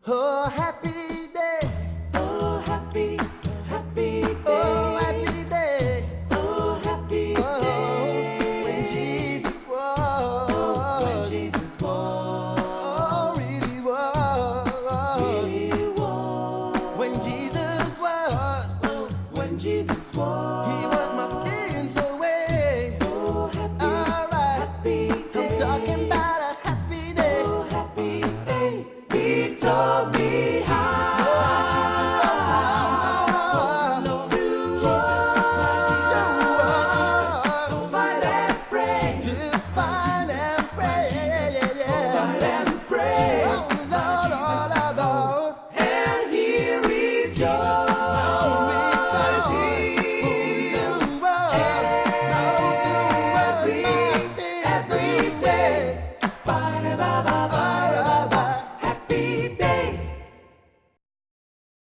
Oh, happy day. Oh, happy, happy day. Oh, happy day. Oh, happy day. When Jesus was. When Jesus was. Oh, really was. Really was. When Jesus was. Oh, when Jesus was. He was my sins away. Oh, happy, Alright. happy day. I'm talking about a happy day. Oh, happy day. He told me how. Jesus, my Jesus, fight and pray.